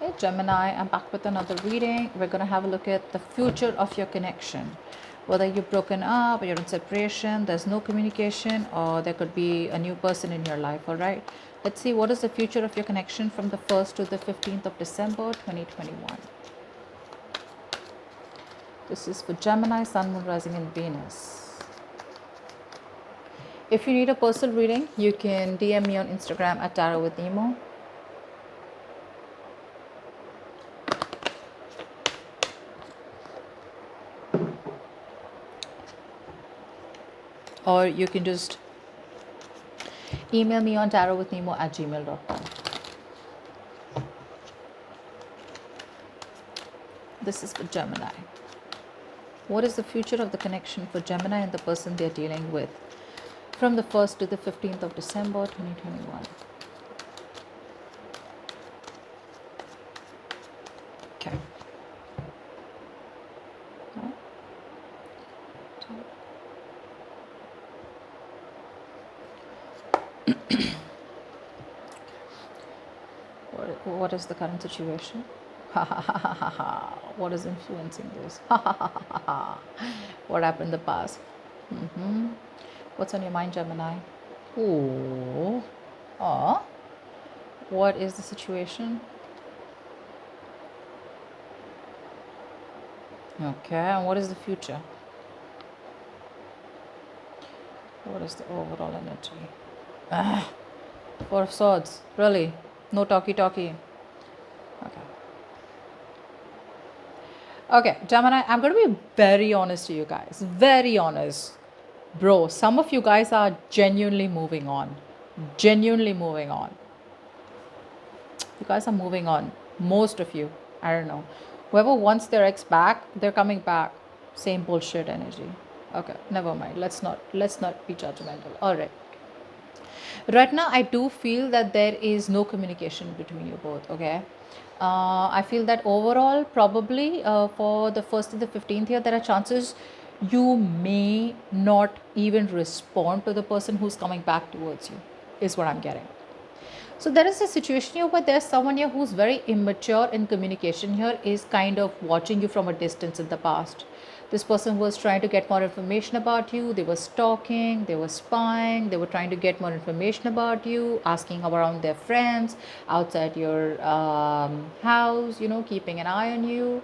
Hey Gemini, I'm back with another reading. We're going to have a look at the future of your connection. Whether you're broken up, or you're in separation, there's no communication, or there could be a new person in your life, all right? Let's see what is the future of your connection from the 1st to the 15th of December 2021. This is for Gemini, Sun, Moon, Rising, and Venus. If you need a personal reading, you can DM me on Instagram at Tarot with Nemo. Or you can just email me on tarotwithnemo@gmail.com. This is for Gemini. What is the future of the connection for Gemini and the person they're dealing with from the 1st to the 15th of December 2021? Okay. No? What is the current situation? What is influencing this? What happened in the past? What's on your mind, Gemini? Ooh. Oh. What is the situation? Okay, and what is the future? What is the overall energy? Four of Swords. Really? No talkie. Okay, Gemini, I'm going to be very honest to you guys. Very honest. Bro, some of you guys are genuinely moving on. Genuinely moving on. You guys are moving on. Most of you. I don't know. Whoever wants their ex back, they're coming back. Same bullshit energy. Okay, never mind. Let's not be judgmental. All right. Right now, I do feel that there is no communication between you both. Okay. I feel that overall, probably for the 1st to the 15th year, there are chances you may not even respond to the person who's coming back towards you, is what I'm getting. So there is a situation here where there's someone here who's very immature in communication here, is kind of watching you from a distance in the past. This person was trying to get more information about you. They were stalking, they were spying, they were trying to get more information about you, asking around their friends outside your house, keeping an eye on you,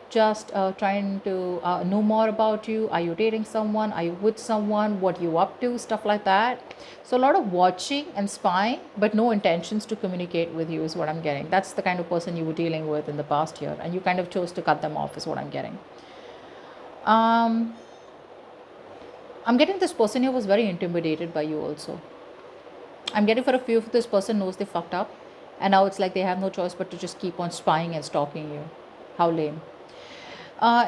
just trying to know more about you. Are you dating someone? Are you with someone? What are you up to? Stuff like that. So a lot of watching and spying, but no intentions to communicate with you is what I'm getting. That's the kind of person you were dealing with in the past year, and you kind of chose to cut them off is what I'm getting. I'm getting this person here was very intimidated by you also. I'm getting for a few of this person knows they fucked up, and now it's like they have no choice but to just keep on spying and stalking you. How lame.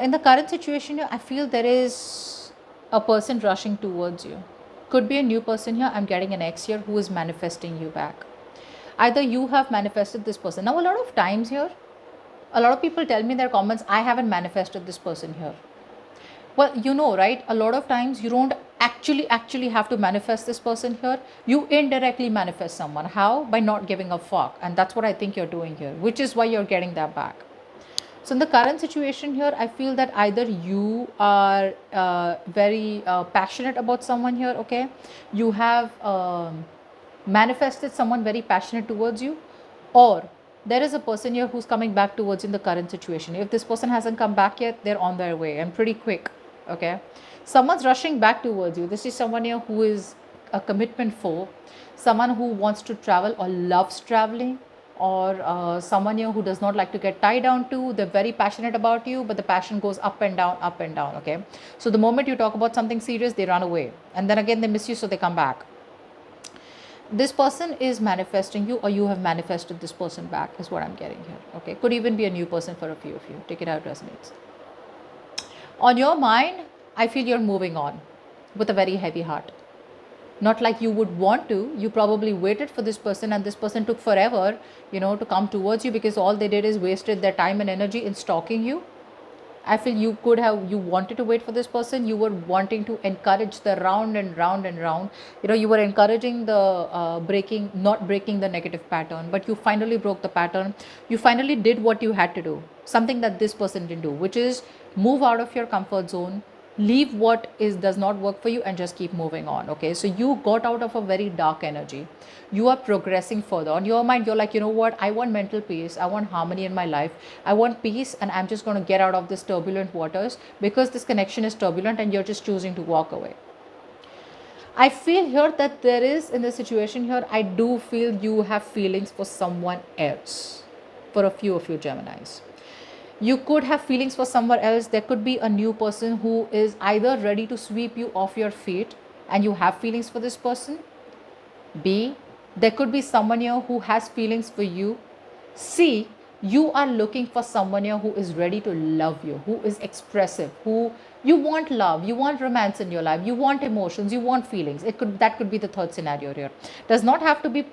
In the current situation here, I feel there is a person rushing towards you. Could be a new person here. I'm getting an ex here who is manifesting you back. Either you have manifested this person. Now, a lot of times here, a lot of people tell me in their comments, I haven't manifested this person here. Well, right? A lot of times you don't actually have to manifest this person here. You indirectly manifest someone. How? By not giving a fuck. And that's what I think you're doing here, which is why you're getting that back. So in the current situation here, I feel that either you are very passionate about someone here, okay? You have manifested someone very passionate towards you, or there is a person here who's coming back towards you in the current situation. If this person hasn't come back yet, they're on their way and pretty quick, okay? Someone's rushing back towards you. This is someone here who is a commitment phobe, someone who wants to travel or loves traveling, or someone here who does not like to get tied down to. They're very passionate about you, but the passion goes up and down, okay? So the moment you talk about something serious, they run away. And then again, they miss you, so they come back. This person is manifesting you, or you have manifested this person back, is what I'm getting here, okay? Could even be a new person for a few of you. Take it how it resonates. On your mind, I feel you're moving on with a very heavy heart. Not like you would want to. You probably waited for this person, and this person took forever, to come towards you, because all they did is wasted their time and energy in stalking you I feel you wanted to wait for this person. You were wanting to encourage the round and round and round. You were encouraging the not breaking the negative pattern, but you finally broke the pattern. You finally did what you had to do, something that this person didn't do, which is move out of your comfort zone, leave what is does not work for you, and just keep moving on. Okay, so you got out of a very dark energy. You are progressing further on your mind. You're like, you know what, I want mental peace, I want harmony in my life, I want peace, and I'm just going to get out of this turbulent waters because this connection is turbulent, and you're just choosing to walk away. I feel here that there is, in the situation here, I do feel you have feelings for someone else. For a few of you Geminis, you could have feelings for someone else. There could be a new person who is either ready to sweep you off your feet and you have feelings for this person. B, there could be someone here who has feelings for you. C, you are looking for someone here who is ready to love you, who is expressive, who you want love, you want romance in your life, you want emotions, you want feelings. That could be the third scenario here. Does not have to be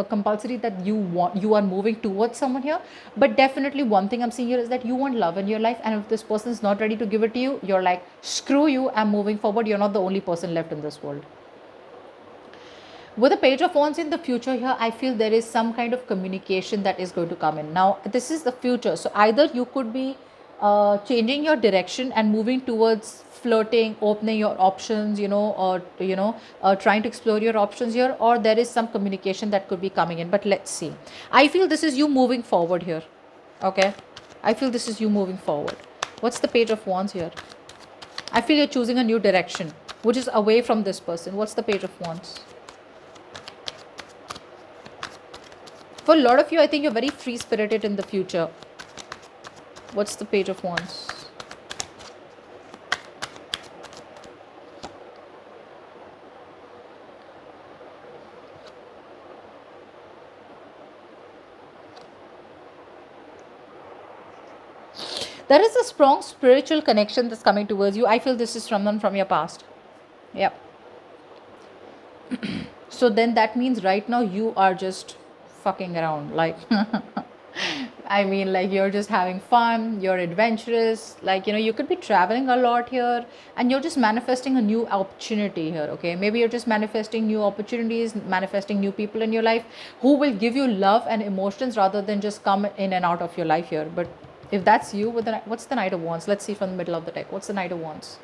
compulsory that you are moving towards someone here, but definitely one thing I'm seeing here is that you want love in your life, and if this person is not ready to give it to you, you're like, screw you, I'm moving forward. You're not the only person left in this world. With the Page of Wands in the future here, I feel there is some kind of communication that is going to come in. Now, this is the future. So either you could be changing your direction and moving towards flirting, opening your options, or, trying to explore your options here, or there is some communication that could be coming in. But let's see. I feel this is you moving forward here. Okay. I feel this is you moving forward. What's the Page of Wands here? I feel you're choosing a new direction, which is away from this person. What's the Page of Wands? For a lot of you, I think you're very free-spirited in the future. What's the Page of Wands? There is a strong spiritual connection that's coming towards you. I feel this is someone from your past. Yep. So then that means right now you are just fucking around, like I mean, like, you're just having fun, you're adventurous, like, you could be traveling a lot here, and you're just manifesting a new opportunity here. Okay, maybe you're just manifesting new opportunities, manifesting new people in your life who will give you love and emotions rather than just come in and out of your life here. But if that's you, what's the Knight of Wands? Let's see from the middle of the deck. What's the Knight of Wands?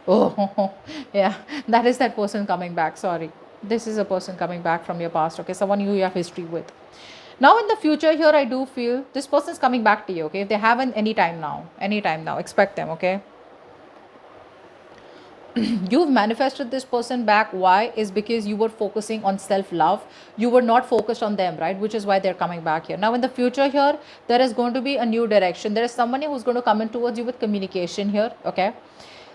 Oh, yeah, that is that person coming back. Sorry. This is a person coming back from your past. Okay, someone you have history with. Now in the future here, I do feel this person is coming back to you. Okay, if they haven't, anytime now, expect them. Okay. You've manifested this person back. Why? Is because you were focusing on self-love. You were not focused on them, right? Which is why they're coming back here. Now in the future here, there is going to be a new direction. There is someone who's going to come in towards you with communication here. Okay.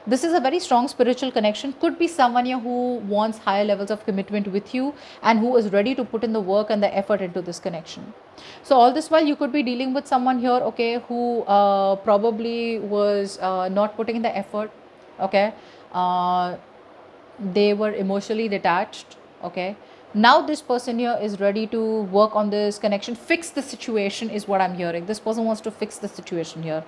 This is a very strong spiritual connection. Could be someone here who wants higher levels of commitment with you and who is ready to put in the work and the effort into this connection. So all this while you could be dealing with someone here, okay, who probably was not putting in the effort. Okay, they were emotionally detached. Okay, now this person here is ready to work on this connection, fix the situation is what I'm hearing. This person wants to fix the situation here.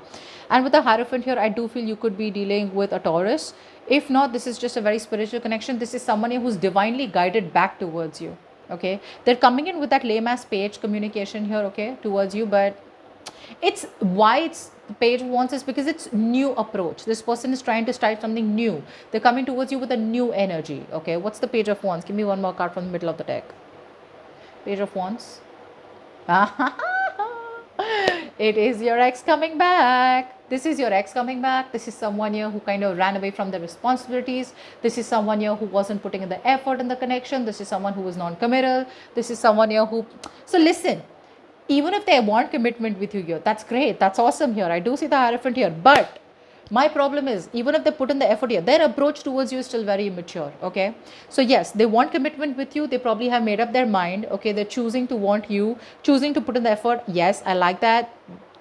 And with the Hierophant here, I do feel you could be dealing with a Taurus. If not, this is just a very spiritual connection. This is someone who's divinely guided back towards you. Okay, they're coming in with that lame ass page communication here, okay, towards you. But it's why it's Page wants is because it's new approach. This person is trying to start something new. They're coming towards you with a new energy. Okay, what's the Page of Wands? Give me one more card from the middle of the deck. Page of Wands. It is your ex coming back. This is your ex coming back. This is someone here who kind of ran away from the responsibilities. This is someone here who wasn't putting in the effort in the connection. This is someone who was non-committal. This is someone here who... So listen, even if they want commitment with you here, that's great. That's awesome here. I do see the Hierophant here. But my problem is, even if they put in the effort here, their approach towards you is still very immature. Okay. So yes, they want commitment with you. They probably have made up their mind. Okay. They're choosing to want you, choosing to put in the effort. Yes, I like that.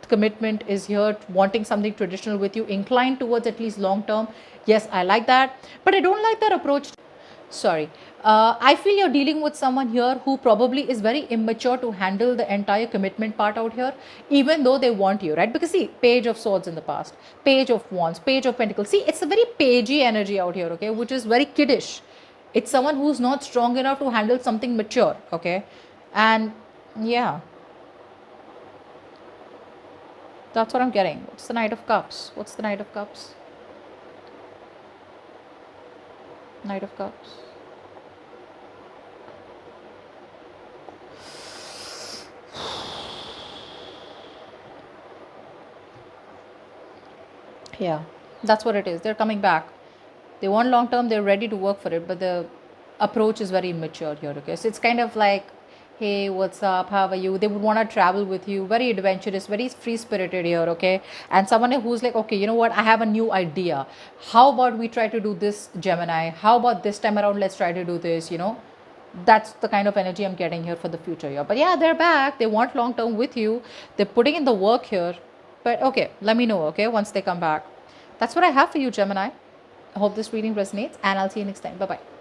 Commitment is here, wanting something traditional with you, inclined towards at least long term. Yes, I like that. But I don't like that approach. Sorry. I feel you're dealing with someone here who probably is very immature to handle the entire commitment part out here, even though they want you, right? Because see, Page of Swords in the past, Page of Wands, Page of Pentacles. See, it's a very pagey energy out here, okay, which is very kiddish. It's someone who's not strong enough to handle something mature, okay? And yeah, that's what I'm getting. What's the Knight of Cups? What's the Knight of Cups? Knight of Cups. Yeah, that's what it is. They're coming back. They want long term, they're ready to work for it, but the approach is very immature here, okay? So it's kind of like, hey, what's up? How are you? They would want to travel with you, very adventurous, very free spirited here, okay? And someone who's like, okay, you know what? I have a new idea. How about we try to do this, Gemini? How about this time around, let's try to do this, you know? That's the kind of energy I'm getting here for the future here. But yeah, they're back. They want long term with you. They're putting in the work here. But okay, let me know, okay, once they come back. That's what I have for you, Gemini. I hope this reading resonates, and I'll see you next time. Bye bye.